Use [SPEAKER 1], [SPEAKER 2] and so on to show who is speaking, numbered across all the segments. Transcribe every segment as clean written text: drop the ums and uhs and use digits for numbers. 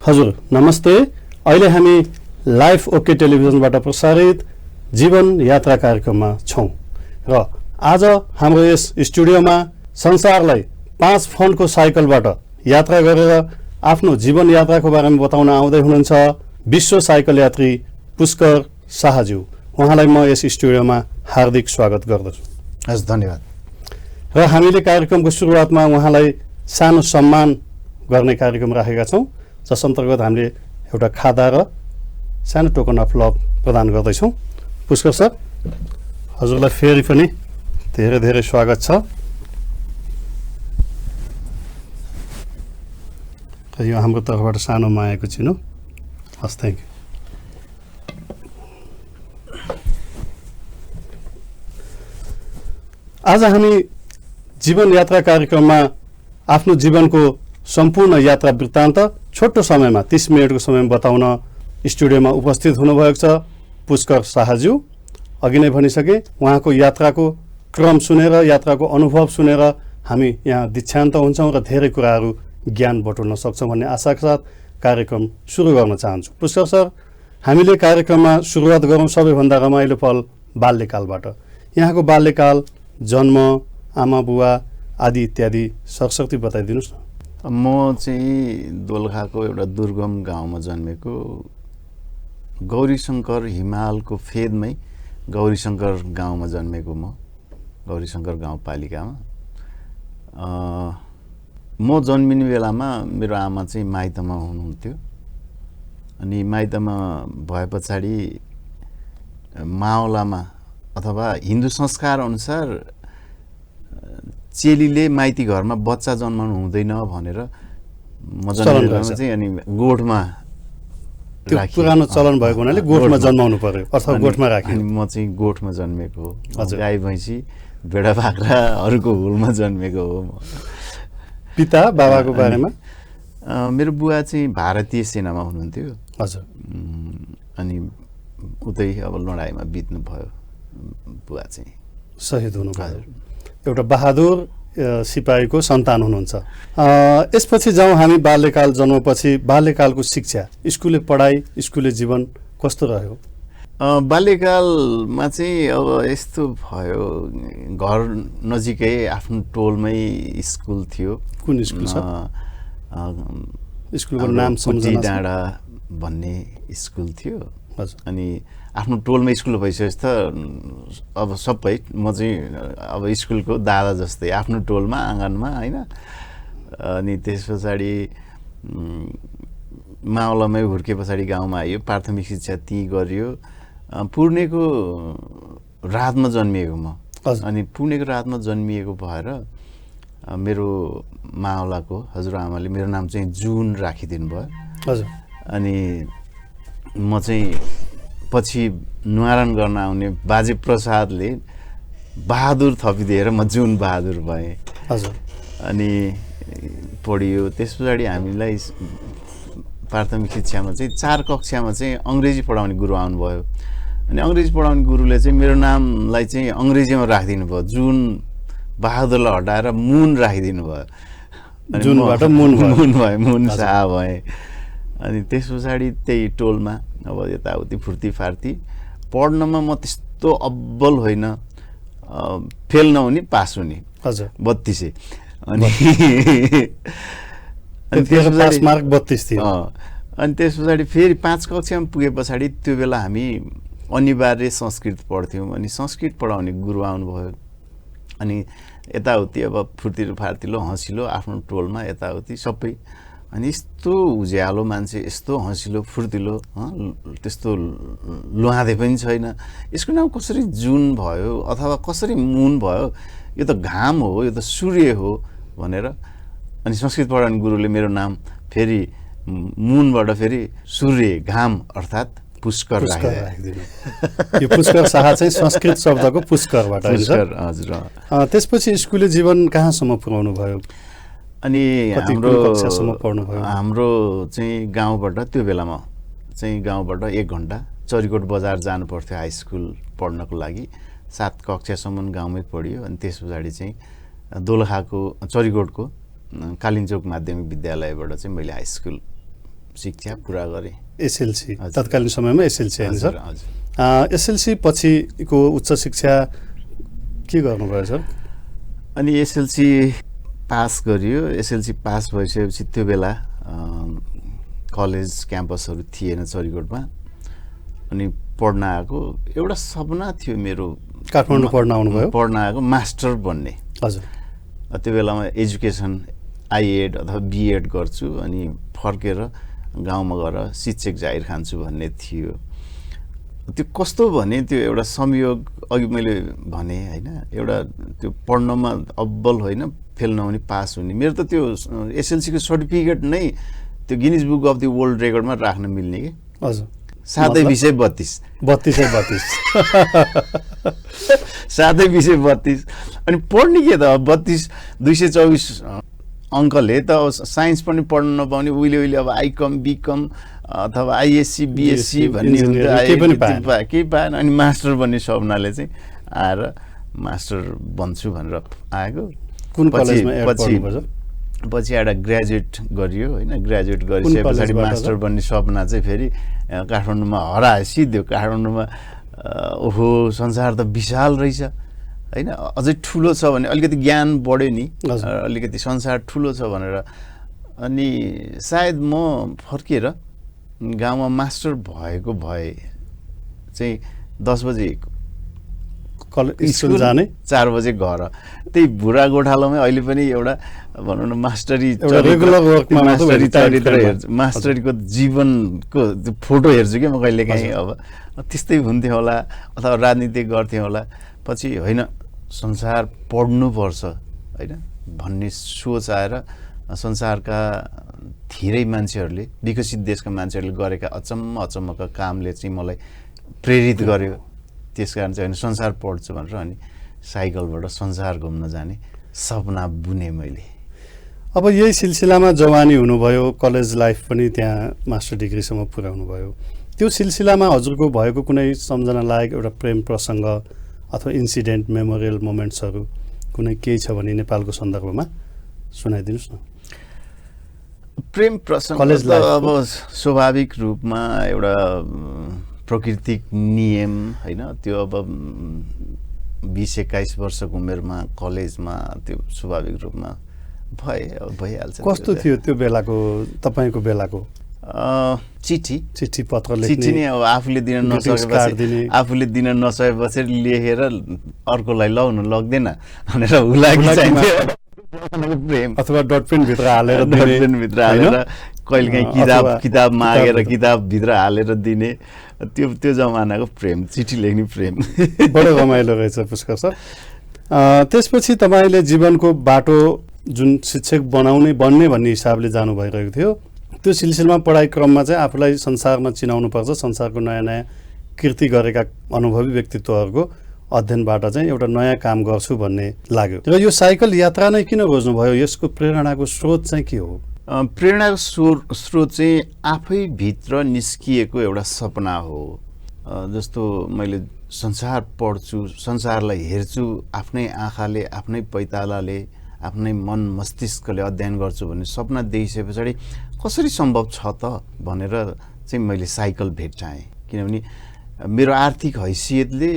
[SPEAKER 1] हजुर नमस्ते। अहिले हामी लाइभ ओके टेलिभिजनबाट प्रसारित जीवन यात्रा कार्यक्रममा छौं र आज हाम्रो यस स्टुडियोमा संसारलाई 5 फोनको साइकलबाट यात्रा गरेर आफ्नो जीवन यात्राको बारेमा बताउन आउँदै हुनुहुन्छ विश्व साइकल यात्री पुष्कर शाहज्यू। उहाँलाई म यस स्टुडियोमा हार्दिक स्वागत गर्दछु।
[SPEAKER 2] हजुर धन्यवाद।
[SPEAKER 1] र हामीले कार्यक्रमको सुरुवातमा उहाँलाई सानो सम्मान गर्ने कार्यक्रम राखेका छौं, जस अन्तर्गत हामीले एउटा खाता र सानो टोकन अफ लभ प्रदान गर्दैछौँ। पुष्कर सर, हजुरलाई फेरि पनि धेरै धेरै स्वागत छ। यो हाम्रो तर्फबाट सानो मायाको चिनो। हस्, थ्याङ्क यू। आज हामी जीवन यात्रा कार्यक्रममा आफ्नो जीवनको सम्पूर्ण यात्रा वृत्तान्त छोटो समयमा 30 मिनटको समयमा बताउन स्टुडियोमा उपस्थित हुनुभएको छ पुष्कर शाहज्यू। अघि नै भनिसके, उहाँको यात्राको क्रम सुनेर, यात्राको अनुभव सुनेर हामी यहाँ दीक्षान्त हुन्छौँ र धेरै कुराहरू ज्ञान बटुल्न सक्छौँ भन्ने आशाका साथ कार्यक्रम सुरु गर्न चाहन्छु। पुष्कर सर, हामीले कार्यक्रममा सुरुवात गरौँ सबैभन्दा रमाइलो पल बाल्यकालबाट। यहाँको बाल्यकाल, जन्म, आमा बुवा आदि इत्यादि सरसर्ती बताइदिनुहोस् न।
[SPEAKER 2] म चाहिँ दोलखाको एउटा दुर्गम गाउँमा जन्मेको, गौरीशङ्कर हिमालको फेदमै गौरीशङ्कर गाउँमा जन्मेको म, गौरीशङ्कर गाउँपालिकामा। म जन्मिने बेलामा मेरो आमा चाहिँ माइतमा हुनुहुन्थ्यो अनि माइतमा भए पछाडि मावलामा अथवा हिन्दू संस्कार अनुसार चेलीले माइती घरमा बच्चा जन्माउनु हुँदैन भनेर म जन्मिएमा चाहिँ अनि गोठमा
[SPEAKER 1] त्यो पुरानो चलन भएको हुनाले गोठमा जन्माउनु पर्यो अथवा गोठमा राखियो।
[SPEAKER 2] अनि म चाहिँ गोठमा जन्मेको हो। गाई भैँसी भेडा बाख्राहरूको हुलमा जन्मेको हो म।
[SPEAKER 1] पिता बाबाको बारेमा?
[SPEAKER 2] मेरो बुवा चाहिँ भारतीय सेनामा हुनुहुन्थ्यो।
[SPEAKER 1] हजुर।
[SPEAKER 2] अनि उतै अब लडाइँमा बित्नु भयो बुवा चाहिँ,
[SPEAKER 1] शहीद हुनुभयो। एउटा बहादुर सिपाहीको सन्तान हुनुहुन्छ। यसपछि जाउँ हामी बाल्यकाल, जन्मपछि बाल्यकालको शिक्षा, स्कुले पढाइ, स्कुले जीवन कस्तो रह्यो?
[SPEAKER 2] बाल्यकालमा चाहिँ अब यस्तो भयो, घर नजिकै आफ्नो टोलमै स्कुल थियो।
[SPEAKER 1] कुन स्कुल छ? स्कुलको नाम
[SPEAKER 2] सम्झना डाँडा भन्ने स्कुल थियो।
[SPEAKER 1] हजुर।
[SPEAKER 2] अनि आफ्नो टोलमा स्कुल भइसकेपछि त अब सबै म चाहिँ अब स्कुलको दादा जस्तै आफ्नो टोलमा आँगनमा, होइन। अनि त्यस पछाडि मावलामै हुर्के पछाडि गाउँमा आइयो, प्राथमिक शिक्षा त्यहीँ गरियो। पुर्णेको रातमा जन्मिएको म। अनि पुर्णेको रातमा जन्मिएको भएर मेरो मावलाको हजुरआमाले मेरो नाम चाहिँ जुन राखिदिनु भयो।
[SPEAKER 1] हजुर।
[SPEAKER 2] अनि म चाहिँ पछि न्वारान गर्न आउने बाजे प्रसादले बहादुर थपिदिएर म जुन बहादुर भएँ।
[SPEAKER 1] हजुर।
[SPEAKER 2] अनि पढियो। त्यस पछाडि हामीलाई प्राथमिक शिक्षामा चाहिँ 4 कक्षामा चाहिँ अङ्ग्रेजी पढाउने गुरु आउनुभयो। अनि अङ्ग्रेजी पढाउने गुरुले चाहिँ मेरो नामलाई चाहिँ अङ्ग्रेजीमा राखिदिनु भयो, जुन बहादुरलाई हटाएर मुन राखिदिनु भयो।
[SPEAKER 1] जुनबाट मुन
[SPEAKER 2] भयो, मुन शाह भएँ। अनि त्यस पछाडि त्यही टोलमा अब यताउति फुर्ती फार्ती। पढ्नमा म त्यस्तो अब्बल होइन, फेल नहुने पास हुने।
[SPEAKER 1] हजुर।
[SPEAKER 2] 32 अनि
[SPEAKER 1] पास मार्क 32 थियो।
[SPEAKER 2] अनि त्यस पछाडि फेरि 5 कक्षामा पुगे पछाडि त्यो बेला हामी अनिवार्य संस्कृत पढ्थ्यौँ। अनि संस्कृत पढाउने गुरु आउनुभयो। अनि यताउति अब फुर्तिलो फार्तिलो हँसिलो आफ्नो टोलमा यताउति सबै। अनि यस्तो उज्यालो मान्छे, यस्तो हँसिलो फुर्तिलो, त्यस्तो लुहादे पनि छैन। यसको नाम कसरी जुन भयो अथवा कसरी मुन भयो? यो त घाम हो, यो त सूर्य हो भनेर। अनि संस्कृत पढाउने गुरुले मेरो नाम फेरि मुनबाट फेरि सूर्य, घाम अर्थात् पुष्कर राखिदिनु।
[SPEAKER 1] यो पुष्कर शाह चाहिँ संस्कृत शब्दको पुष्करबाट।
[SPEAKER 2] हजुर।
[SPEAKER 1] त्यसपछि स्कुले जीवन कहाँसम्म पुर्याउनु भयो?
[SPEAKER 2] अनि
[SPEAKER 1] हाम्रो
[SPEAKER 2] चाहिँ गाउँबाट त्यो बेलामा चाहिँ गाउँबाट 1 घन्टा चरीकोट बजार जानु पर्थ्यो हाई स्कुल पढ्नको लागि। 7 कक्षासम्म गाउँमै पढियो। अनि त्यस पछाडि चाहिँ दोलखाको चरीकोटको कालिन्चोक माध्यमिक विद्यालयबाट चाहिँ मैले हाई स्कुल शिक्षा पुरा गरेँ।
[SPEAKER 1] एसएलसी
[SPEAKER 2] हजुर।
[SPEAKER 1] तत्कालीन समयमा एसएलसी होइन
[SPEAKER 2] हजुर,
[SPEAKER 1] सर?
[SPEAKER 2] हजुर।
[SPEAKER 1] एसएलसी पछिको उच्च शिक्षा के गर्नुभयो सर?
[SPEAKER 2] अनि एसएलसी पास गरियो। एसएलसी पास भइसकेपछि त्यो बेला कलेज क्याम्पसहरू थिएन चरिकोटमा, अनि पढ्न आएको। एउटा सपना थियो मेरो,
[SPEAKER 1] काठमाडौँ पढ्न आउनुभयो?
[SPEAKER 2] पढ्न आएको मास्टर बन्ने।
[SPEAKER 1] हजुर।
[SPEAKER 2] त्यो बेलामा एजुकेसन आइएड अथवा बिएड गर्छु अनि फर्केर गाउँमा गएर शिक्षक जागिर खान्छु भन्ने थियो। त्यो कस्तो भने त्यो एउटा संयोग, अघि मैले भने होइन, एउटा त्यो पढ्नमा अब्बल होइन, फेल नहुने पास हुने। मेरो त त्यो एसएलसीको सर्टिफिकेट नै त्यो Guinness book of the world रेकर्डमा राख्न मिल्ने कि।
[SPEAKER 1] हजुर।
[SPEAKER 2] सातै विषय 32।
[SPEAKER 1] 32
[SPEAKER 2] सातै विषय 32। अनि पढ्ने के त 32 224 अङ्कले त साइन्स पनि पढ्न नपाउने। उहिले अब आइकम बिकम अथवा आइएससी बिएससी भन्ने हुन्थ्यो, केही पाएन। अनि मास्टर बन्ने सपनाले चाहिँ आएर मास्टर बन्छु भनेर आएको।
[SPEAKER 1] कुन कलेजमा एड गर्नुभयो?
[SPEAKER 2] पछि एउटा ग्रेजुएट गरियो होइन। ग्रेजुएट गरिसके पछाडि मास्टर बन्ने सपना चाहिँ फेरि काठमाडौँमा हरायो सिद्धो। काठमाडौँमा ओहो संसार त विशाल रहेछ होइन, अझै ठुलो छ भने अलिकति ज्ञान बढ्यो नि, अलिकति संसार ठुलो छ भनेर। अनि सायद म फर्केर गाउँमा मास्टर भएको भए चाहिँ 10 बजे
[SPEAKER 1] स्कुल जाने,
[SPEAKER 2] 4 बजे घर। त्यही बुढा गोठालोमै अहिले पनि एउटा भनौँ न मास्टरी चरित्र हेर्छु, मास्टरीको जीवनको फोटो हेर्छु क्या म कहिलेकाहीँ। अब त्यस्तै हुन्थ्यो होला अथवा राजनीति गर्थेँ होला। पछि होइन संसार पढ्नुपर्छ होइन भन्ने सोच आएर संसारका धेरै मान्छेहरूले, विकसित देशका मान्छेहरूले गरेका अचम्मका कामले चाहिँ मलाई प्रेरित गर्यो। त्यस कारण चाहिँ होइन संसार पढ्छु भनेर अनि साइकलबाट संसार घुम्न जाने सपना बुने मैले।
[SPEAKER 1] अब यही सिलसिलामा जवानी हुनुभयो, कलेज लाइफ पनि त्यहाँ मास्टर डिग्रीसम्म पुर्याउनु भयो। त्यो सिलसिलामा हजुरको भएको कुनै सम्झना लायक एउटा प्रेम प्रसङ्ग अथवा इन्सिडेन्ट, मेमोरियल मोमेन्ट्सहरू कुनै केही छ भने नेपालको सन्दर्भमा सुनाइदिनुहोस् न।
[SPEAKER 2] प्रेम प्रसङ्ग
[SPEAKER 1] कलेज लाइफ
[SPEAKER 2] अब स्वाभाविक रूपमा एउटा प्राकृतिक नियम होइन। त्यो अब 20-21 वर्षको उमेरमा कलेजमा त्यो स्वाभाविक रूपमा भइहाल्छ।
[SPEAKER 1] कस्तो थियो त्यो बेलाको, तपाईँको बेलाको?
[SPEAKER 2] चिठी
[SPEAKER 1] पत्र लेख्ने,
[SPEAKER 2] चिठी नै अब आफूले दिन नसकेपछि लेखेर अर्कोलाई लाउनु लग्दैन भनेर हुलाकी चाहिन्थ्यो। प्रेम
[SPEAKER 1] अथवा डटपेन भित्र हालेर
[SPEAKER 2] कहिलेकाहीँ किताब मागेर किताबभित्र हालेर दिने, त्यो जमानाको प्रेम, चिठी लेख्ने प्रेम
[SPEAKER 1] बडो रमाइलो रहेछ पुष्कर सर। त्यसपछि तपाईँले जीवनको बाटो जुन शिक्षक बन्ने भन्ने हिसाबले जानु भइरहेको थियो, त्यो सिलसिलामा पढाइ क्रममा चाहिँ आफूलाई संसारमा चिनाउनुपर्छ, संसारको नयाँ नयाँ कृति गरेका अनुभवी व्यक्तित्वहरूको अध्ययनबाट चाहिँ एउटा नयाँ काम गर्छु भन्ने लाग्यो। र यो साइकल यात्रा नै किन रोज्नुभयो? यसको प्रेरणाको स्रोत चाहिँ के हो?
[SPEAKER 2] प्रेरणाको स्रोत चाहिँ आफैभित्र निस्किएको एउटा सपना हो। जस्तो मैले संसार पढ्छु, संसारलाई हेर्छु, आफ्नै आँखाले, आफ्नै पैतालाले, आफ्नै मन मस्तिष्कले अध्ययन गर्छु भन्ने सपना देखिसके पछाडि कसरी सम्भव छ त भनेर चाहिँ मैले साइकल भेट्टाएँ। किनभने मेरो आर्थिक हैसियतले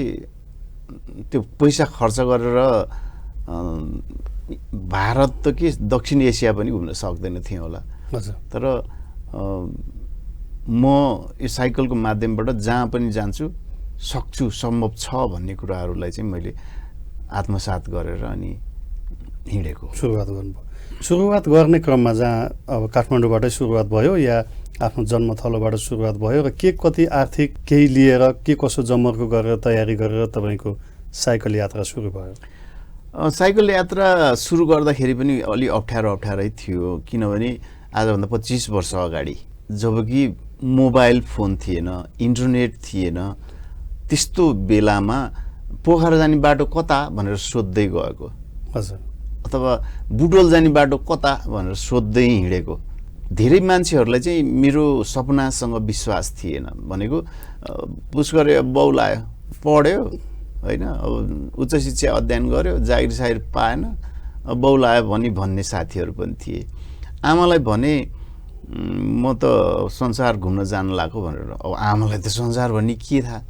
[SPEAKER 2] त्यो पैसा खर्च गरेर भारत त के दक्षिण एसिया पनि घुम्न सक्दैन थिएँ होला। तर म यो साइकलको माध्यमबाट जहाँ पनि जान्छु, सक्छु, सम्भव छ भन्ने कुराहरूलाई चाहिँ मैले आत्मसात गरेर अनि हिँडेको।
[SPEAKER 1] सुरुवात गर्नुभयो। सुरुवात गर्ने क्रममा जहाँ अब काठमाडौँबाटै सुरुवात भयो या आफ्नो जन्मथलोबाट सुरुवात भयो र के कति आर्थिक केही लिएर के कसो जमर्को गरेर तयारी गरेर तपाईँको साइकल यात्रा सुरु भयो?
[SPEAKER 2] साइकल यात्रा सुरु गर्दाखेरि पनि अलि अप्ठ्यारै थियो। किनभने आजभन्दा 25 वर्ष अगाडि जबकि मोबाइल फोन थिएन, इन्टरनेट थिएन, त्यस्तो बेलामा पोखरा जाने बाटो कता भनेर सोध्दै गएको,
[SPEAKER 1] हजुर,
[SPEAKER 2] अथवा बुटोल जाने बाटो कता भनेर सोध्दै हिँडेको। धेरै मान्छेहरूलाई चाहिँ मेरो सपनासँग विश्वास थिएन। भनेको पुष्कर बौलायो, पढ्यो होइन, अब उच्च शिक्षा अध्ययन गर्यो, जागिर सागिर पाएन, बौलायो भन्ने साथीहरू पनि थिए। आमालाई भने म त संसार घुम्न जान लागेको भनेर अब आमालाई त संसार भन्ने के थाहा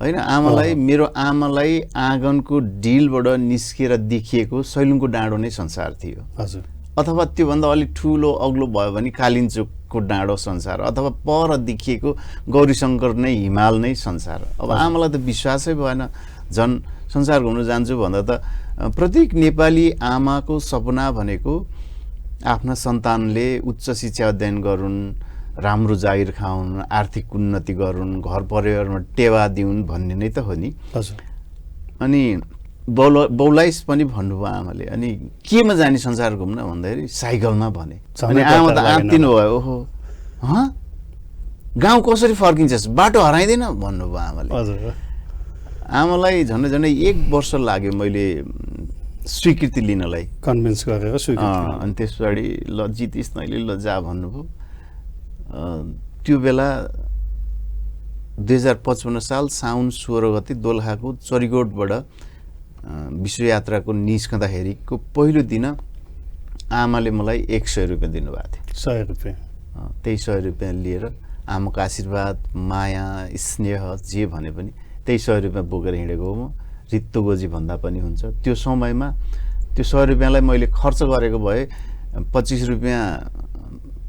[SPEAKER 2] होइन आमालाई मेरो आमालाई आँगनको डिलबाट निस्केर देखिएको सैलुङको डाँडो नै संसार थियो
[SPEAKER 1] हजुर
[SPEAKER 2] अथवा त्योभन्दा अलिक ठुलो अग्लो भयो भने कालिन्चोकको डाँडो संसार अथवा पर देखिएको गौरीशङ्कर नै हिमाल नै संसार अब आमालाई त विश्वासै भएन झन् संसार घुम्न जान्छु भन्दा त प्रत्येक नेपाली आमाको सपना भनेको आफ्ना सन्तानले उच्च शिक्षा अध्ययन गरून् राम्रो जागिर खाउन् आर्थिक उन्नति गरून् घर परिवारमा टेवा दिउन् भन्ने नै त हो नि
[SPEAKER 1] हजुर
[SPEAKER 2] अनि बौलाइस पनि भन्नुभयो आमाले अनि केमा जाने संसार घुम्न भन्दाखेरि साइकलमा भने अनि आमा त आत्तिनु भयो ओहो गाउँ कसरी फर्किन्छस् बाटो हराइँदैन भन्नुभयो आमाले
[SPEAKER 1] हजुर
[SPEAKER 2] आमालाई झन्डै झन्डै 1 वर्ष लाग्यो मैले स्वीकृति लिनलाई
[SPEAKER 1] कन्भिन्स गरेर स्वीकृति
[SPEAKER 2] अनि त्यस पछाडि ल जितिस् नैले ल जा भन्नुभयो त्यो बेला 2055 साल साउन 16 गते दोलखाको चरिगोटबाट विश्वयात्राको निस्कँदाखेरिको पहिलो दिन आमाले मलाई 100 रुपियाँ दिनुभएको थियो
[SPEAKER 1] 100 रुपियाँ
[SPEAKER 2] त्यही 100 रुपियाँ लिएर आमाको आशीर्वाद माया स्नेह जे भने पनि त्यही 100 रुपियाँ बोकेर हिँडेको हो म रित्तो गोजी भन्दा पनि हुन्छ त्यो समयमा त्यो 100 रुपियाँलाई मैले खर्च गरेको भए 25 रुपियाँ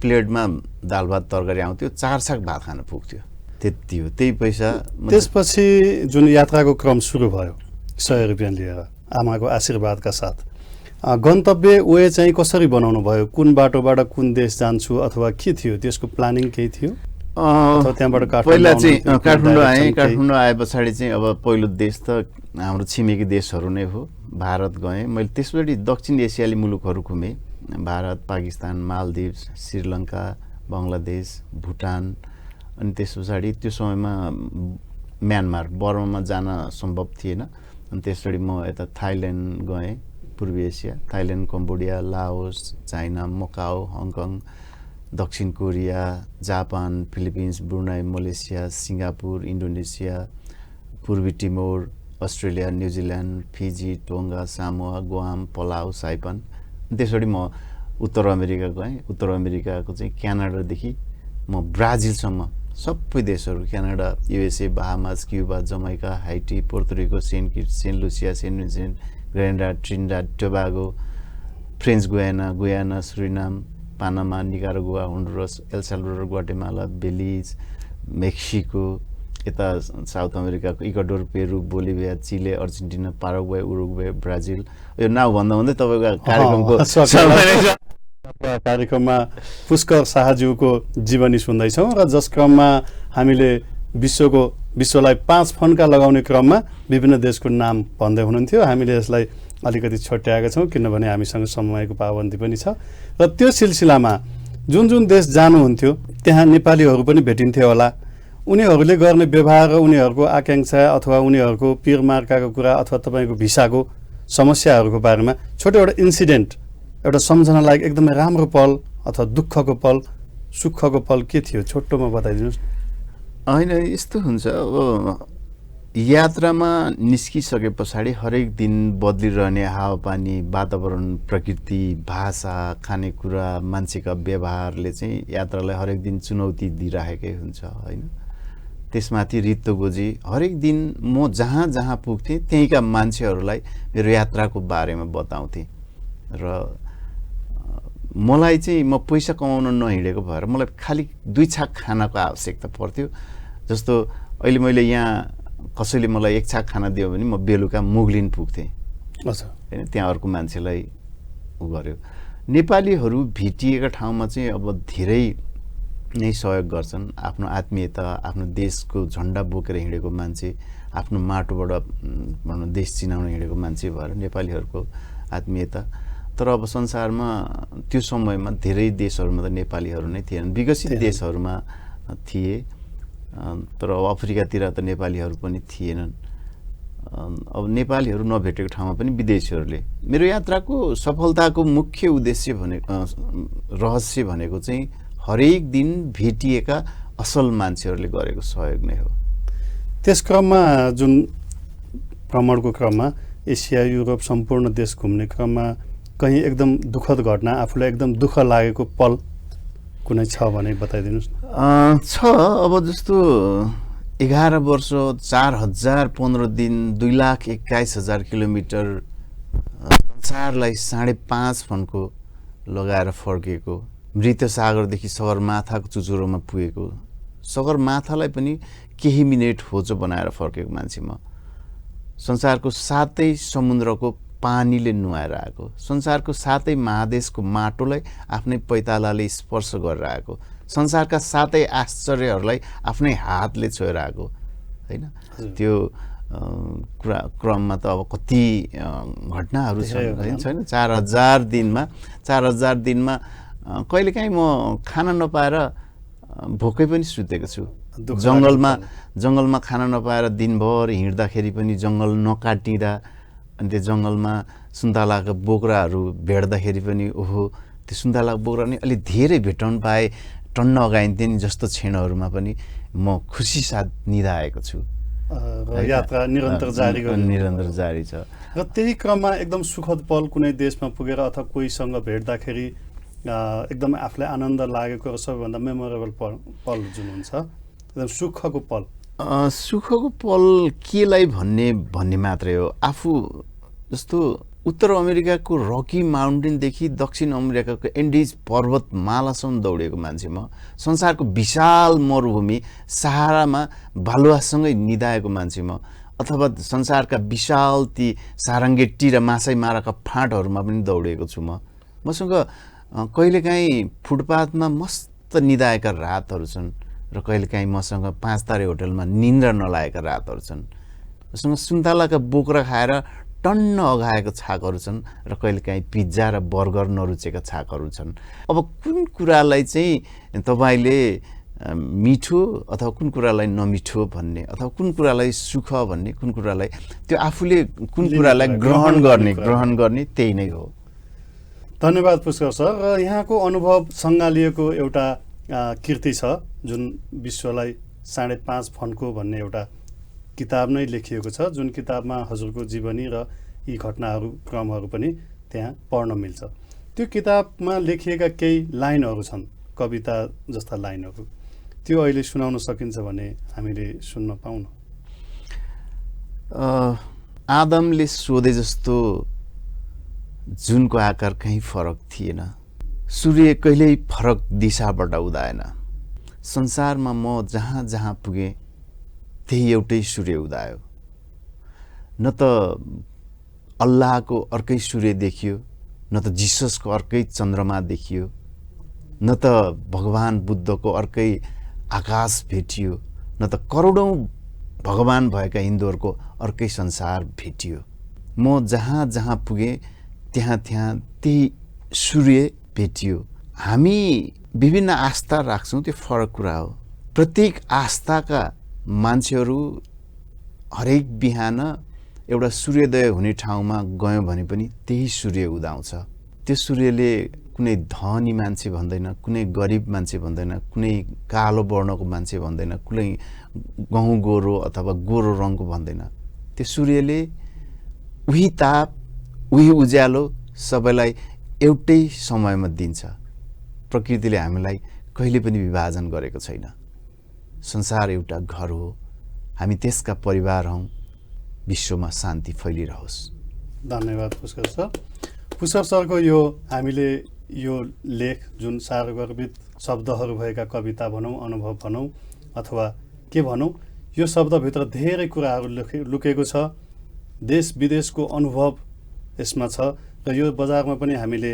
[SPEAKER 2] प्लेटमा दाल भात तरकारी आउँथ्यो 4 छाक भात खान पुग्थ्यो त्यति हो त्यही पैसा
[SPEAKER 1] त्यसपछि जुन यात्राको क्रम सुरु भयो 100 रुपियाँ लिएर आमाको आशीर्वादका साथ गन्तव्य वे चाहिँ कसरी बनाउनु भयो कुन बाटोबाट कुन देश जान्छु अथवा के थियो त्यसको प्लानिङ केही थियो त्यहाँबाट
[SPEAKER 2] पहिला चाहिँ काठमाडौँ आए पछाडि चाहिँ अब पहिलो देश त हाम्रो छिमेकी देशहरू नै हो भारत गएँ मैले त्यसपछि दक्षिण एसियाली मुलुकहरू घुमेँ भारत पाकिस्तान मालदिभ्स श्रीलङ्का बङ्गलादेश भुटान अनि त्यस पछाडि त्यो समयमा म्यानमार बर्मामा जान सम्भव थिएन अनि त्यसपछि म यता थाइल्यान्ड गएँ पूर्वी Asia Thailand Cambodia Laos China Macau Hong Kong दक्षिण Korea Japan Philippines Brunei Malaysia Singapore Indonesia पूर्वी Timor Australia New Zealand Fiji Tonga Samoa Guam Palau Saipan त्यसपछि म उत्तर अमेरिका गएँ उत्तर अमेरिकाको चाहिँ क्यानाडादेखि म ब्राजिलसम्म सबै देशहरू Canada USA Bahamas Cuba Jamaica Haiti Puerto Rico Saint Lucia Saint Vincent Grenada Trinidad Tobago French Guiana Suriname Panama Nicaragua Honduras El Salvador Guatemala Belize Mexico यता साउथ अमेरिकाको Ecuador Peru Bolivia Chile Argentina Paraguay Uruguay Brazil यो नाउँ भन्दा भन्दै तपाईँको
[SPEAKER 1] कार्यक्रममा पुष्कर शाहज्यूको जीवनी सुन्दैछौँ र जस क्रममा हामीले विश्वलाई 5 फन्का लगाउने क्रममा विभिन्न देशको नाम भन्दै हुनुहुन्थ्यो हामीले यसलाई अलिकति छोट्याएका छौँ किनभने हामीसँग समयको पाबन्दी पनि छ र त्यो सिलसिलामा जुन जुन देश जानुहुन्थ्यो त्यहाँ नेपालीहरू पनि भेटिन्थे होला उनीहरूले गर्ने व्यवहार र उनीहरूको आकांक्षा अथवा उनीहरूको पिरमार्काको कुरा अथवा तपाईँको भिसाको समस्याहरूको बारेमा छोटो एउटा इन्सिडेन्ट एउटा सम्झनालायक एकदमै राम्रो पल अथवा दुःखको पल सुखको पल के थियो छोटोमा बताइदिनुहोस्
[SPEAKER 2] होइन यस्तो हुन्छ अब यात्रामा निस्किसके पछाडि हरेक दिन बदलिरहने हावापानी वातावरण प्रकृति भाषा खानेकुरा मान्छेका व्यवहारले चाहिँ यात्रालाई हरेक दिन चुनौती दिइराखेकै हुन्छ होइन त्यसमाथि रित्तो गोजी हरेक दिन म जहाँ जहाँ पुग्थेँ त्यहीँका मान्छेहरूलाई मेरो यात्राको बारेमा बताउँथेँ र मलाई चाहिँ म पैसा कमाउन नहिँडेको भएर मलाई खालि 2 छाक खानाको आवश्यकता पर्थ्यो जस्तो अहिले मैले यहाँ कसैले मलाई 1 छाक खाना दियो भने म बेलुका मुगलिन पुग्थेँ होइन त्यहाँ अर्को मान्छेलाई उ गर्यो नेपालीहरू भेटिएका ठाउँमा चाहिँ अब धेरै नै सहयोग गर्छन् आफ्नो आत्मीयता आफ्नो देशको झन्डा बोकेर हिँडेको मान्छे आफ्नो माटोबाट भनौँ देश चिनाउन हिँडेको मान्छे भएर नेपालीहरूको आत्मीयता तर अब संसारमा त्यो समयमा धेरै देशहरूमा त नेपालीहरू नै थिएनन् विकसित देशहरूमा थिए तर अफ्रिकातिर त नेपालीहरू पनि थिएनन् अब नेपालीहरू नभेटेको ठाउँमा पनि विदेशीहरूले मेरो यात्राको सफलताको मुख्य उद्देश्य रहस्य भनेको चाहिँ हरेक दिन भेटिएका असल मान्छेहरूले गरेको सहयोग नै हो
[SPEAKER 1] त्यस क्रममा जुन भ्रमणको क्रममा एसिया युरोप सम्पूर्ण देश घुम्ने क्रममा कहीँ एकदम दुःखद घटना आफूलाई एकदम दुःख लागेको पल कुनै छ भने बताइदिनुहोस् न।
[SPEAKER 2] छ अब जस्तो 11 वर्ष 4015 दिन 2,21,000 किलोमिटर संसारलाई 5.5 फनको लगाएर फर्केको, मृत सागरदेखि सगरमाथाको चुचुरोमा पुगेको, सगरमाथालाई पनि केही मिनेट होचो बनाएर फर्केको मान्छे म। संसारको 7 समुद्रको पानीले नुहाएर आएको, संसारको 7 महादेशको माटोलाई आफ्नै पैतालाले स्पर्श गरेर आएको, संसारका 7 आश्चर्यहरूलाई आफ्नै हातले छोएर आएको हैन। त्यो क्रममा त अब कति घटनाहरू छन् छैन। 4000 दिनमा कहिलेकाहीँ म खाना नपाएर भोकै पनि सुतेको छु। जङ्गलमा खाना नपाएर दिनभर हिँड्दाखेरि पनि जङ्गल नकाटिँदा, अनि त्यो जङ्गलमा सुन्तलाका बोक्राहरू भेट्दाखेरि पनि ओहो त्यो सुन्तलाको बोक्रा नि अलि धेरै भेटाउन पाए टन्न अगाइन्थेँ नि जस्तो क्षणहरूमा पनि म खुसी साथ निधाएको छु।
[SPEAKER 1] यात्रा निरन्तर
[SPEAKER 2] जारी छ।
[SPEAKER 1] र त्यही क्रममा एकदम सुखद पल कुनै देशमा पुगेर अथवा कोहीसँग भेट्दाखेरि एकदम आफूलाई आनन्द लागेको र सबैभन्दा मेमोरेबल पल जुन हुन्छ एकदम सुखको पल।
[SPEAKER 2] सुखको पल केलाई भन्ने मात्रै हो। आफू जस्तो उत्तर अमेरिकाको रकी माउन्टेनदेखि दक्षिण अमेरिकाको एन्डिज पर्वतमालासम्म दौडेको मान्छे म। संसारको विशाल मरुभूमि सहारामा बालुवासँगै निदाएको मान्छे म। अथवा संसारका विशाल ती सारङ्गेटी र मासै माराका फाँटहरूमा पनि दौडेको छु म। मसँग कहिलेकाहीँ फुटपाथमा मस्त निदाएका रातहरू छन् र कहिलेकाहीँ मसँग 5 तारे होटलमा निन्द्रा नलागेका रातहरू छन्। मसँग सुन्तलाका बोक्रा खाएर टन्न अघाएको छाकहरू छन् र कहिलेकाहीँ पिज्जा र बर्गर नरुचेका छाकहरू छन्। अब कुन कुरालाई चाहिँ तपाईँले मिठो अथवा कुन कुरालाई नमिठो भन्ने, अथवा कुन कुरालाई सुख भन्ने, कुन कुरालाई त्यो आफूले कुन कुरालाई ग्रहण गर्ने त्यही नै हो।
[SPEAKER 1] धन्यवाद पुष्कर सर। र यहाँको अनुभव सँगालिएको एउटा कृति छ जुन विश्वलाई 5.5 फन्को भन्ने एउटा किताब नै लेखिएको छ, जुन किताबमा हजुरको जीवनी र यी घटनाहरू क्रमहरू पनि त्यहाँ पढ्न मिल्छ। त्यो किताबमा लेखिएका केही लाइनहरू छन्, कविता जस्ता लाइनहरू, त्यो अहिले सुनाउन सकिन्छ भने हामीले सुन्न पाउन।
[SPEAKER 2] आदमले सोधे जस्तो जुनको आकार कहीँ फरक थिएन, सूर्य कहिल्यै फरक दिशाबाट उदाएन, संसारमा म जहाँ जहाँ पुगेँ त्यही एउटै सूर्य उदायो। न त अल्लाहको अर्कै सूर्य देखियो, न त जिससको अर्कै चन्द्रमा देखियो, न त भगवान बुद्धको अर्कै आकाश भेटियो, न त करोडौँ भगवान भएका हिन्दूहरूको अर्कै संसार भेटियो। म जहाँ जहाँ पुगेँ त्यहाँ त्यही सूर्य भेटियो। हामी विभिन्न आस्था राख्छौँ, त्यो फरक कुरा हो। प्रत्येक आस्थाका मान्छेहरू हरेक बिहान एउटा सूर्योदय हुने ठाउँमा गयो भने पनि त्यही सूर्य उदाउँछ। त्यो सूर्यले कुनै धनी मान्छे भन्दैन, कुनै गरिब मान्छे भन्दैन, कुनै कालो वर्णको मान्छे भन्दैन, कुनै गहुँ गोरो अथवा गोरो रङको भन्दैन। त्यो सूर्यले उही ताप उही उज्यालो सबैलाई एउटै समयमा दिन्छ। प्रकृतिले हामीलाई कहिले पनि विभाजन गरेको छैन। संसार एउटा घर हो, हामी त्यसका परिवार हौँ। विश्वमा शान्ति फैलिरहोस्।
[SPEAKER 1] धन्यवाद पुष्कर सर। पुष्कर सरको यो हामीले यो लेख जुन सार्वगर्भित शब्दहरू भएका कविता भनौँ, अनुभव भनौँ अथवा के भनौँ, यो शब्दभित्र धेरै कुराहरू लुकेको छ। देश विदेशको अनुभव यसमा छ र यो बजारमा पनि हामीले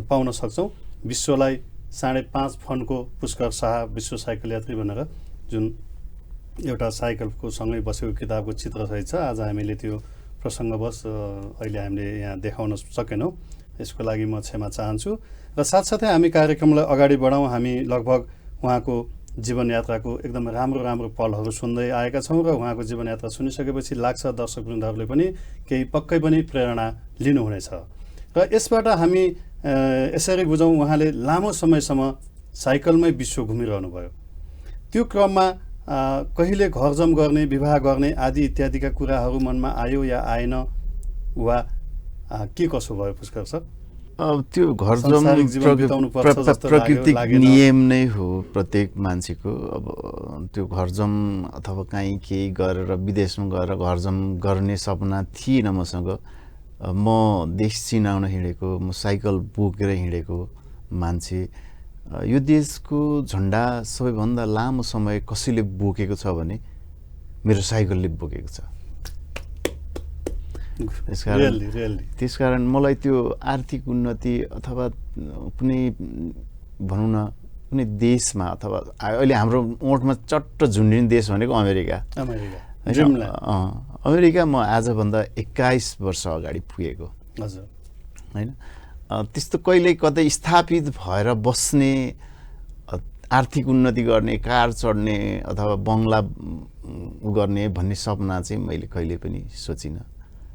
[SPEAKER 1] पाउन सक्छौँ। विश्वलाई 5.5 फन्को पुष्कर शाह विश्व साइकल यात्री भनेर जुन एउटा साइकलको सँगै बसेको किताबको चित्रसहित छ। आज हामीले त्यो प्रसङ्गवश अहिले हामीले यहाँ देखाउन सकेनौँ, यसको लागि म क्षमा चाहन्छु। र साथसाथै हामी कार्यक्रमलाई अगाडि बढाउँ। हामी लगभग उहाँको जीवनयात्राको एकदम राम्रो पलहरू सुन्दै आएका छौँ र उहाँको जीवनयात्रा सुनिसकेपछि लाग्छ दर्शकवृन्दहरूले पनि केही पक्कै पनि प्रेरणा लिनुहुनेछ। र यसबाट हामी यसरी बुझौँ, उहाँले लामो समयसम्म साइकलमै विश्व घुमिरहनु भयो। त्यो क्रममा कहिले घरजम गर्ने, विवाह गर्ने आदि इत्यादिका कुराहरू मनमा आयो या आएन, वा के कसो भयो पुष्कर सर?
[SPEAKER 2] अब त्यो घर
[SPEAKER 1] सांसारिक जीवन बिताउनुपर्छ जस्तो
[SPEAKER 2] प्राकृतिक
[SPEAKER 1] लागेन।
[SPEAKER 2] नियम नै हो प्रत्येक मान्छेको। अब त्यो घरजम अथवा कहीँ केही गरेर विदेशमा गएर घरजम गर्ने सपना थिएन मसँग। म देश चिनाउन हिँडेको, म साइकल बोकेर हिँडेको मान्छे। यो देशको झन्डा सबैभन्दा लामो समय कसैले बोकेको छ भने मेरो साइकलले बोकेको छ। त्यसकारण मलाई त्यो आर्थिक उन्नति अथवा कुनै भनौँ न कुनै देशमा अथवा अहिले हाम्रो ओठमा चट्ट झुन्डिने देश भनेको अमेरिका। अमेरिका म आजभन्दा 21 वर्ष अगाडि पुगेको होइन। त्यस्तो कहिल्यै कतै स्थापित भएर बस्ने, आर्थिक उन्नति गर्ने, कार चढ्ने अथवा बङ्गला गर्ने भन्ने सपना चाहिँ मैले कहिले पनि सोचिनँ।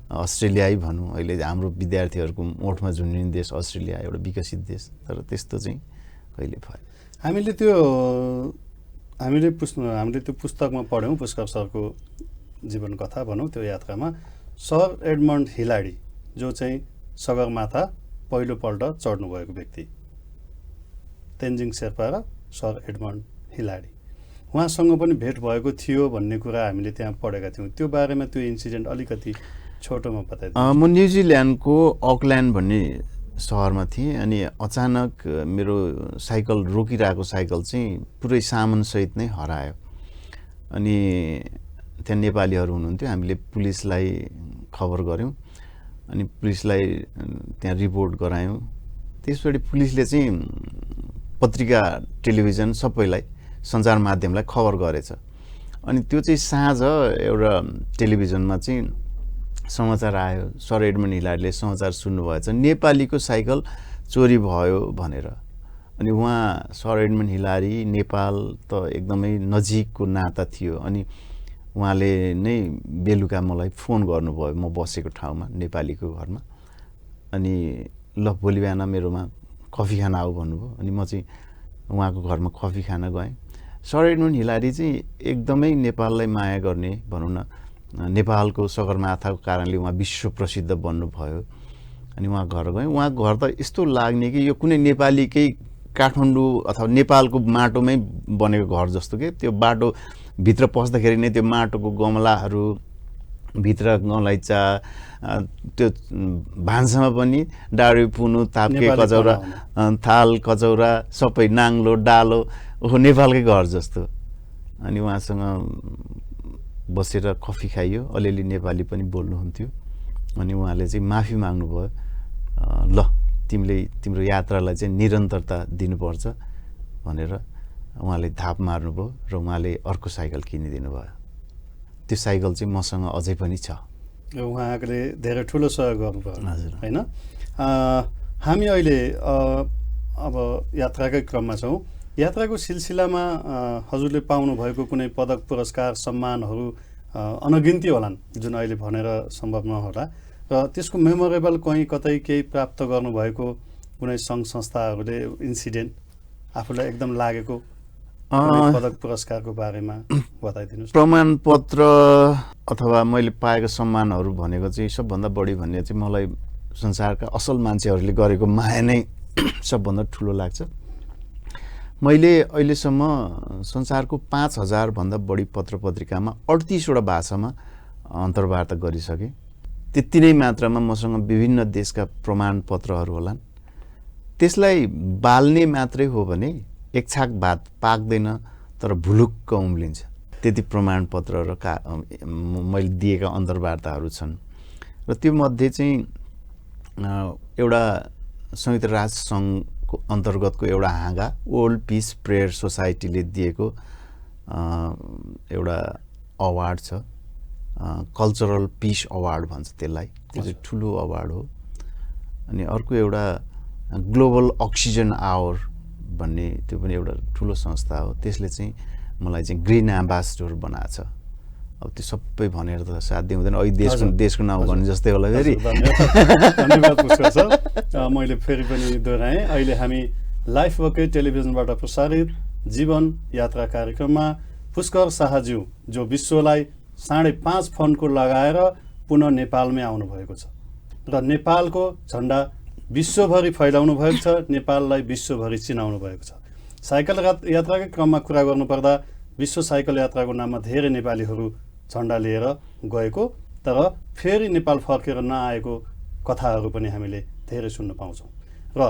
[SPEAKER 2] अस्ट्रेलियै भनौँ, अहिले हाम्रो विद्यार्थीहरूको ओठमा झुन्डिने देश अस्ट्रेलिया एउटा विकसित देश, तर त्यस्तो चाहिँ कहिले भएन।
[SPEAKER 1] हामीले त्यो पुस्तकमा पढ्यौँ, पुष्कर सरको जीवन कथा भनौँ, त्यो यात्रामा सर एडमन्ड हिलारी जो चाहिँ सगरमाथा पहिलोपल्ट चढ्नुभएको व्यक्ति, तेन्जिङ शेर्पा र सर एडमन्ड हिलारी, उहाँसँग पनि भेट भएको थियो भन्ने कुरा हामीले त्यहाँ पढेका थियौँ। त्यो बारेमा त्यो इन्सिडेन्ट अलिकति छोटोमा बताइदिनु।
[SPEAKER 2] म न्युजिल्यान्डको अकल्यान्ड भन्ने सहरमा थिएँ अनि अचानक मेरो साइकल रोकिरहेको साइकल चाहिँ पुरै सामानसहित नै हरायो। अनि त्यहाँ नेपालीहरू हुनुहुन्थ्यो, हामीले पुलिसलाई खबर गऱ्यौँ अनि पुलिसलाई त्यहाँ रिपोर्ट गरायौँ। त्यसपछि पुलिसले चाहिँ पत्रिका, टेलिभिजन सबैलाई, सञ्चार माध्यमलाई खबर गरेछ। अनि त्यो चाहिँ साँझ एउटा टेलिभिजनमा चाहिँ समाचार आयो, सर एडमन्ड हिलारीले समाचार सुन्नुभएछ नेपालीको साइकल चोरी भयो भनेर। अनि उहाँ सर एडमन्ड हिलारी नेपाल त एकदमै नजिकको नाता थियो। अनि उहाँले नै बेलुका मलाई फोन गर्नुभयो म बसेको ठाउँमा, नेपालीको घरमा। अनि ल भोलि बिहान मेरोमा कफी खान आऊ भन्नुभयो। अनि म चाहिँ उहाँको घरमा कफी खान गएँ। सर एडमन्ड हिलारी चाहिँ एकदमै नेपाललाई माया गर्ने, भनौँ न नेपालको सगरमाथाको कारणले उहाँ विश्व प्रसिद्ध बन्नुभयो। अनि उहाँ घर गएँ, उहाँको घर त यस्तो लाग्ने कि यो कुनै नेपालीकै काठमाडौँ अथवा नेपालको माटोमै बनेको घर जस्तो के। त्यो बाटो भित्र पस्दाखेरि नै त्यो माटोको गमलाहरू, भित्र गलैँचा, त्यो भान्सामा पनि डाँडे पुनु, ताप्के कचौरा, थाल कचौरा सबै, नाङ्लो डालो, ओहो नेपालकै घर जस्तो। अनि उहाँसँग बसेर कफी खाइयो, अलिअलि नेपाली पनि बोल्नुहुन्थ्यो। अनि उहाँले चाहिँ माफी माग्नुभयो, ल तिमीले तिम्रो यात्रालाई चाहिँ निरन्तरता दिनुपर्छ भनेर उहाँले थाप मार्नुभयो र उहाँले अर्को साइकल किनिदिनु भयो। त्यो साइकल चाहिँ मसँग अझै पनि छ।
[SPEAKER 1] उहाँले धेरै ठुलो सहयोग गर्नुभयो
[SPEAKER 2] हजुर
[SPEAKER 1] होइन। हामी अहिले अब यात्राकै क्रममा छौँ। यात्राको सिलसिलामा हजुरले पाउनुभएको कुनै पदक, पुरस्कार, सम्मानहरू अनगिन्ती होलान् जुन अहिले भनेर सम्भव नहोला, र त्यसको मेमोरेबल कहीँ कतै केही प्राप्त गर्नुभएको कुनै सङ्घ संस्थाहरूले इन्सिडेन्ट आफूलाई एकदम लागेको पदक पुरस्कारको बारेमा बताइदिनुहोस्।
[SPEAKER 2] प्रमाणपत्र अथवा मैले पाएको सम्मानहरू भनेको चाहिँ सबभन्दा बढी भन्ने चाहिँ मलाई संसारका असल मान्छेहरूले गरेको माया नै सबभन्दा ठुलो लाग्छ। मैले अहिलेसम्म संसारको 5000 भन्दा बढी पत्र पत्रिकामा 38वटा भाषामा अन्तर्वार्ता गरिसकेँ। त्यति नै मात्रामा मसँग विभिन्न देशका प्रमाणपत्रहरू होलान्। त्यसलाई बाल्ने मात्रै हो भने एक छाक भात पाक्दैन, तर भुलुक्क उम्लिन्छ। त्यति प्रमाणपत्र र मैले दिएका अन्तर्वार्ताहरू छन्। र त्यो मध्ये चाहिँ एउटा संयुक्त राष्ट्र सङ्घको अन्तर्गतको एउटा हाँगा, वर्ल्ड पिस प्रेयर सोसाइटीले दिएको एउटा अवार्ड छ, कल्चरल पिस अवार्ड भन्छ त्यसलाई। त्यो चाहिँ ठुलो अवार्ड हो। अनि अर्को एउटा ग्लोबल अक्सिजन आवर भन्ने, त्यो पनि एउटा ठुलो संस्था हो। त्यसले चाहिँ मलाई चाहिँ ग्रिन एम्बेसडर बनाएको छ। अब त्यो सबै भनेर त साध्य हुँदैन, अहिले देशको नाउँ भन्ने जस्तै होला फेरि।
[SPEAKER 1] धन्यवाद पुष्कर सर। मैले फेरि पनि दोहोऱ्याएँ, अहिले हामी लाइफ वकै टेलिभिजनबाट प्रसारित जीवन यात्रा कार्यक्रममा पुष्कर शाहज्यू जो विश्वलाई 5.5 फन्डको लगाएर पुनः नेपालमै आउनुभएको छ र नेपालको झन्डा विश्वभरि फैलाउनु भएको छ, नेपाललाई विश्वभरि चिनाउनु भएको छ। साइकल यात्राकै क्रममा कुरा गर्नुपर्दा विश्व साइकल यात्राको नाममा धेरै नेपालीहरू झन्डा लिएर गएको तर फेरि नेपाल फर्केर नआएको कथाहरू पनि हामीले धेरै सुन्न पाउँछौँ। र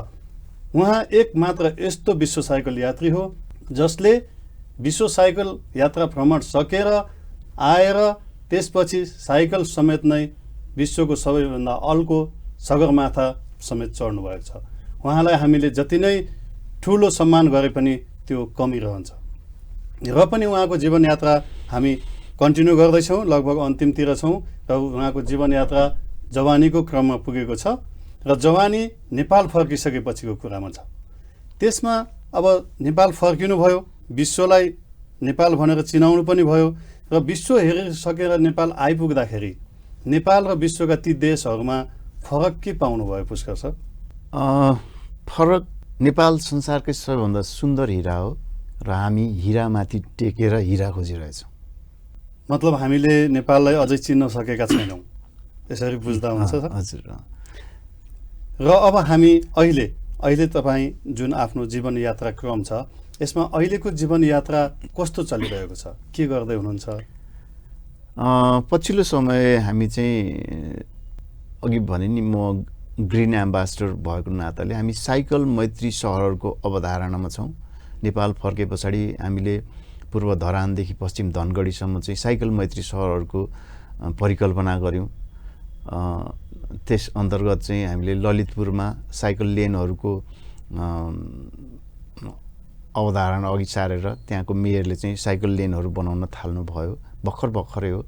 [SPEAKER 1] उहाँ एक मात्र यस्तो विश्व साइकल यात्री हो जसले विश्व साइकल यात्रा भ्रमण सकेर आएर त्यसपछि साइकल समेत नै विश्वको सबैभन्दा अल्को सगरमाथा समेत चढ्नु भएको छ। उहाँलाई हामीले जति नै ठुलो सम्मान गरे पनि त्यो कमी रहन्छ। र पनि उहाँको जीवनयात्रा हामी कन्टिन्यू गर्दैछौँ, लगभग अन्तिमतिर छौँ र उहाँको जीवनयात्रा जवानीको क्रममा पुगेको छ र जवानी नेपाल फर्किसकेपछिको कुरामा छ। त्यसमा अब नेपाल फर्किनुभयो, विश्वलाई नेपाल भनेर चिनाउनु पनि भयो र विश्व हेरिसकेर नेपाल आइपुग्दाखेरि नेपाल र विश्वका ती देशहरूमा फरक के पाउनुभयो पुष्कर सर?
[SPEAKER 2] फरक नेपाल संसारकै सबैभन्दा सुन्दर हिरा हो र हामी हिरामाथि टेकेर हिरा खोजिरहेछौँ।
[SPEAKER 1] मतलब हामीले नेपाललाई अझै चिन्न सकेका छैनौँ, यसरी बुझ्दा हुन्छ सर?
[SPEAKER 2] हजुर।
[SPEAKER 1] र अब हामी अहिले तपाईँ जुन आफ्नो जीवन यात्रा क्रम छ यसमा अहिलेको जीवन यात्रा कस्तो चलिरहेको छ, के गर्दै हुनुहुन्छ?
[SPEAKER 2] पछिल्लो समय हामी चाहिँ अघि भने नि म ग्रिन एम्बेसडर भएको नाताले हामी साइकल मैत्री सहरहरूको अवधारणामा छौँ। नेपाल फर्के पछाडि हामीले पूर्व धरानदेखि पश्चिम धनगढीसम्म चाहिँ साइकल मैत्री सहरहरूको परिकल्पना गऱ्यौँ। त्यस अन्तर्गत चाहिँ हामीले ललितपुरमा साइकल लेनहरूको अवधारणा अघि सारेर त्यहाँको मेयरले चाहिँ साइकल लेनहरू बनाउन थाल्नुभयो, भर्खरै हो।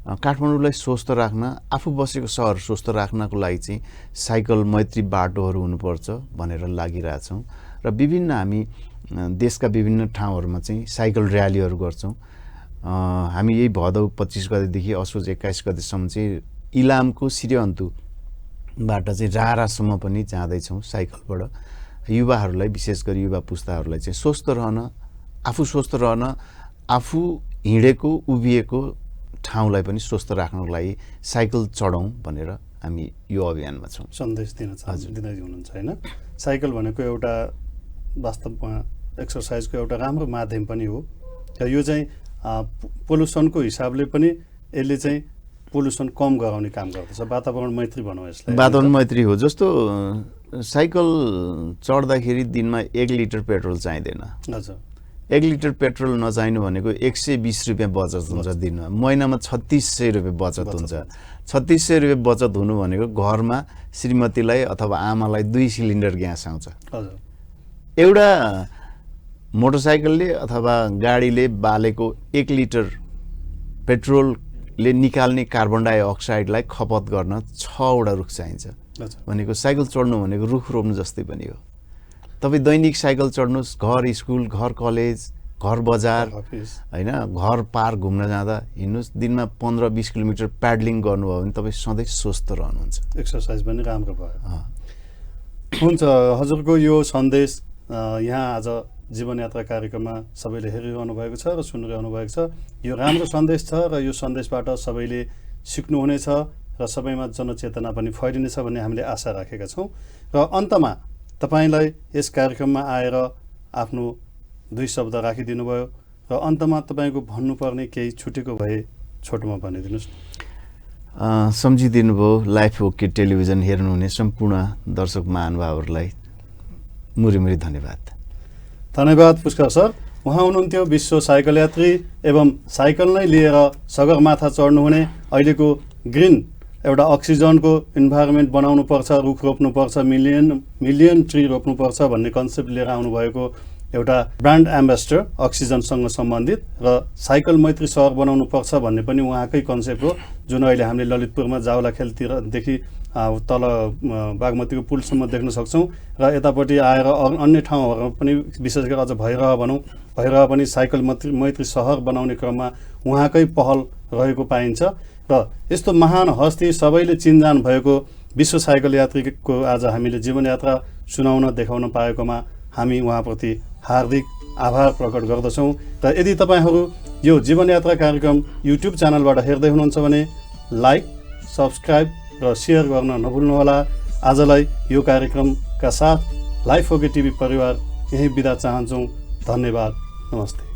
[SPEAKER 2] काठमाडौँलाई स्वस्थ राख्न, आफू बसेको सहर स्वस्थ राख्नको लागि चाहिँ साइकल मैत्री बाटोहरू हुनुपर्छ भनेर लागिरहेछौँ र विभिन्न हामी देशका विभिन्न ठाउँहरूमा चाहिँ साइकल र्यालीहरू गर्छौँ। हामी यही भदौ 25 गतेदेखि असोज 21 गतेसम्म चाहिँ इलामको सिरियन्तुबाट चाहिँ रारासम्म पनि जाँदैछौँ साइकलबाट। युवाहरूलाई, विशेष गरी युवा पुस्ताहरूलाई चाहिँ स्वस्थ रहन, आफू स्वस्थ रहन, आफू हिँडेको उभिएको ठाउँलाई पनि स्वस्थ राख्नको लागि साइकल चढौँ भनेर हामी यो अभियानमा छौँ।
[SPEAKER 1] सन्देश दिँदै हुनुहुन्छ होइन? साइकल भनेको एउटा वास्तवमा एक्सर्साइजको एउटा राम्रो माध्यम पनि हो र यो चाहिँ पोल्युसनको हिसाबले पनि यसले चाहिँ पोल्युसन कम गराउने काम गर्दछ। वातावरण मैत्री भनौँ यसलाई।
[SPEAKER 2] वातावरण मैत्री हो। जस्तो साइकल चढ्दाखेरि दिनमा 1 लिटर पेट्रोल चाहिँदैन।
[SPEAKER 1] हजुर।
[SPEAKER 2] 1 लिटर पेट्रोल नचाहिनु भनेको 120 रुपियाँ बचत हुन्छ दिनमा। महिनामा 3600 रुपियाँ बचत हुन्छ। 3600 रुपियाँ बचत हुनु भनेको घरमा श्रीमतीलाई अथवा आमालाई 2 सिलिन्डर ग्यास आउँछ।
[SPEAKER 1] हजुर।
[SPEAKER 2] एउटा मोटरसाइकलले अथवा गाडीले बालेको 1 लिटर पेट्रोलले निकाल्ने कार्बन डाइअक्साइडलाई खपत गर्न 6वटा रुख चाहिन्छ। भनेको साइकल चढ्नु भनेको रुख रोप्नु जस्तै पनि हो। तपाईँ दैनिक साइकल चढ्नुहोस्, घर स्कुल, घर कलेज, घर बजार होइन, घर पार घुम्न जाँदा हिँड्नुहोस्, दिनमा 15-20 किलोमिटर प्याडलिङ गर्नुभयो भने तपाईँ सधैँ स्वस्थ रहनुहुन्छ।
[SPEAKER 1] एक्सर्साइज पनि राम्रो भयो। हुन्छ, हजुरको यो सन्देश यहाँ आज जीवनयात्रा कार्यक्रममा सबैले हेरिरहनु भएको छ र सुनिरहनु भएको छ। यो राम्रो सन्देश छ र यो सन्देशबाट सबैले सिक्नुहुनेछ र सबैमा जनचेतना पनि फैलिनेछ भन्ने हामीले आशा राखेका छौँ। र अन्तमा तपाईँलाई यस कार्यक्रममा आएर आफ्नो 2 शब्द राखिदिनु भयो र अन्तमा तपाईँको भन्नुपर्ने केही छुटेको भए छोटोमा भनिदिनुहोस्।
[SPEAKER 2] सम्झिदिनु भयो लाइफ ओके टेलिभिजन हेर्नुहुने सम्पूर्ण दर्शक महानुभावहरूलाई मुरी धन्यवाद।
[SPEAKER 1] धन्यवाद पुष्कर सर। उहाँ हुनुहुन्थ्यो विश्व साइकल यात्री एवं साइकल नै लिएर सगरमाथा चढ्नुहुने, अहिलेको ग्रिन एउटा अक्सिजनको इन्भाइरोमेन्ट बनाउनुपर्छ, रुख रोप्नुपर्छ, मिलियन ट्री रोप्नुपर्छ भन्ने कन्सेप्ट लिएर आउनुभएको एउटा ब्रान्ड एम्बेसडर अक्सिजनसँग सम्बन्धित र साइकल मैत्री सहर बनाउनुपर्छ भन्ने पनि उहाँकै कन्सेप्ट हो, जुन अहिले हामीले ललितपुरमा जावला खेलतिरदेखि तल बागमतीको पुलसम्म देख्न सक्छौँ र यतापट्टि आएर अन्य ठाउँहरूमा पनि विशेष गरी अझ भैरह पनि साइकल मैत्री सहर बनाउने क्रममा उहाँकै पहल रहेको पाइन्छ र यस्तो महान हस्ती सबैले चिनजान भएको विश्व साइकल यात्रीको आज हामीले जीवनयात्रा सुनाउन देखाउन पाएकोमा हामी उहाँप्रति हार्दिक आभार प्रकट गर्दछौँ। र यदि तपाईँहरू यो जीवनयात्रा कार्यक्रम युट्युब च्यानलबाट हेर्दै हुनुहुन्छ भने लाइक, सब्सक्राइब र सेयर गर्न नभुल्नुहोला। आजलाई यो कार्यक्रमका साथ लाइफ ओके टिभी परिवार यही बिदा चाहन्छौँ। धन्यवाद, नमस्ते।